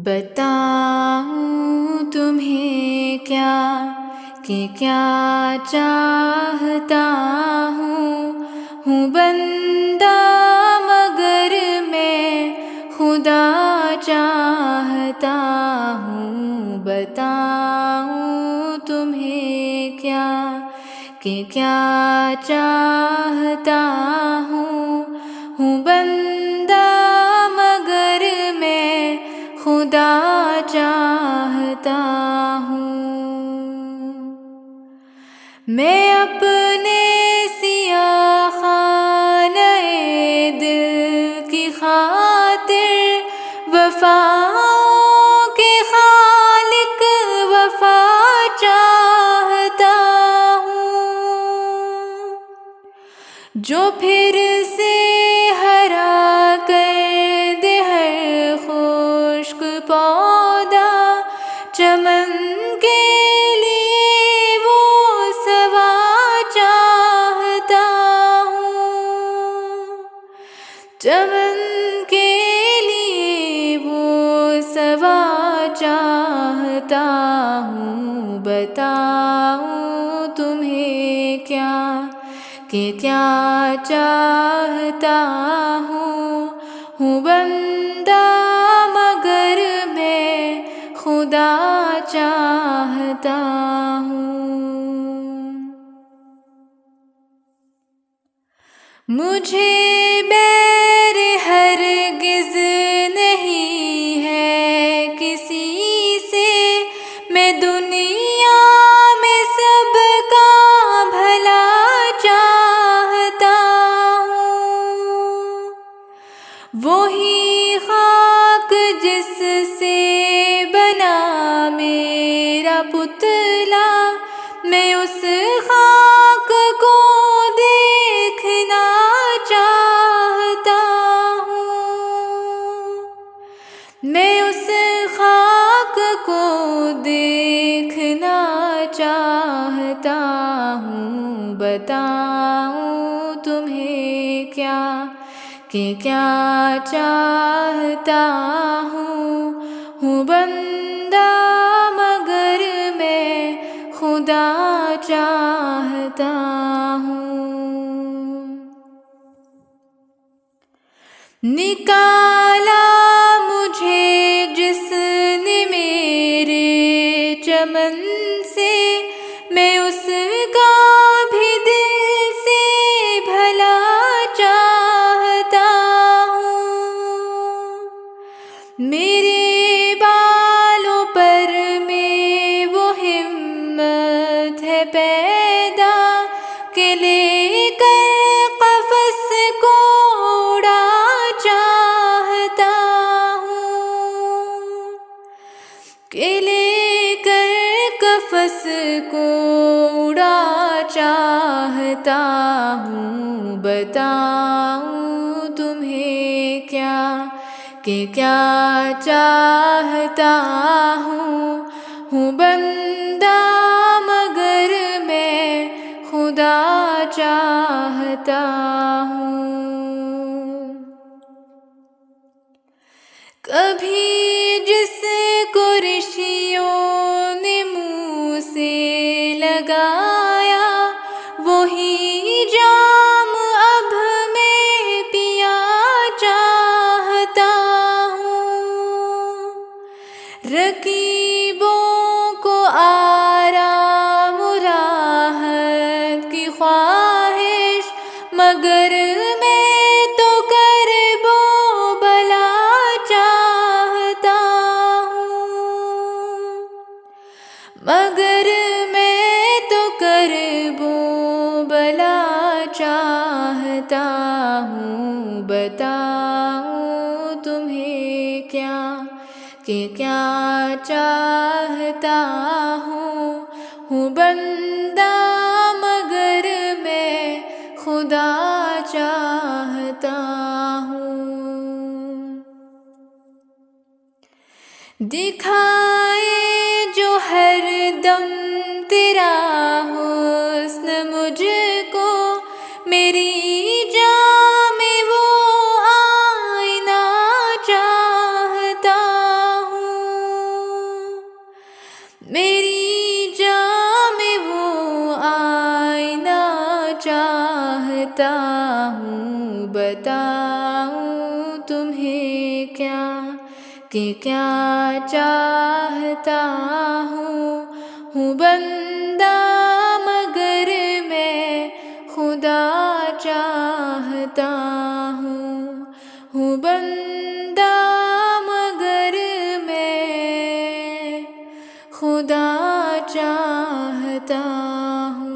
बताऊं तुम्हें क्या कि क्या चाहता हूँ बंदा मगर मैं खुदा चाहता हूँ। बताऊं तुम्हें क्या कि क्या चाहता हूँ बंदा मगर मैं खुदा चाहता हूँ। मैं अपने सियाह खाने दिल की खातिर वफाओं के खालिक वफा चाहता हूँ, जो फिर से हरा कर दे हर खुश्क पौधा चमन के लिए वो सवा चाहता हूँ, चमन के लिए वो सवा चाहता हूँ। बताऊं तुम्हें क्या कि क्या चाहता हूँ बंदा मगर मैं खुदा चाहता हूँ। मुझे बैर हरगिज़ नहीं है किसी से, मैं दुनिया में सबका भला चाहता हूँ। वही खाक जिससे बना मेरा पुतला, मैं उस खाक को देखना चाहता हूँ, मैं उस खाक को देखना चाहता हूँ। बताऊं तुम्हें क्या कि क्या चाहता हूँ बंदा मगर मैं खुदा चाहता हूँ। निकाला मुझे जिसने मेरे चमन से, मैं उसका भी दिल से भला चाहता हूँ। मेरे बालों पर में वो हिम्मत है पैदा के लेकर कफस को उड़ा चाहता हूँ, के लेकर कफस को उड़ा चाहता हूँ। बताऊं तुम्हें क्या कि क्या चाहता हूँ बंदा मगर मैं खुदा चाहता हूँ। कभी जिसको ऋषियों ने मुँह से लगाया, वही जाम अब मैं पिया चाहता हूँ। रकीबों को आराम राहत की ख्वाहिश, मगर मैं तो करबो भला चाहता हूँ, मगर मैं तो करबो भला चाहता हूँ। बताऊं तुम्हें क्या कि क्या चाहता हूँ बंदा मगर मैं खुदा चाहता हूँ। दिखाए जो हर दम तेरा हुस्न मुझको, मेरी जान में वो आईना चाहता हूँ। मेरी जान में वो आईना चाहता हूँ, बताऊँ तुम्हें क्या कि क्या चाहता हूँ बंदा मगर मैं खुदा चाहता हूँ बंदा मगर मैं खुदा चाहता हूँ।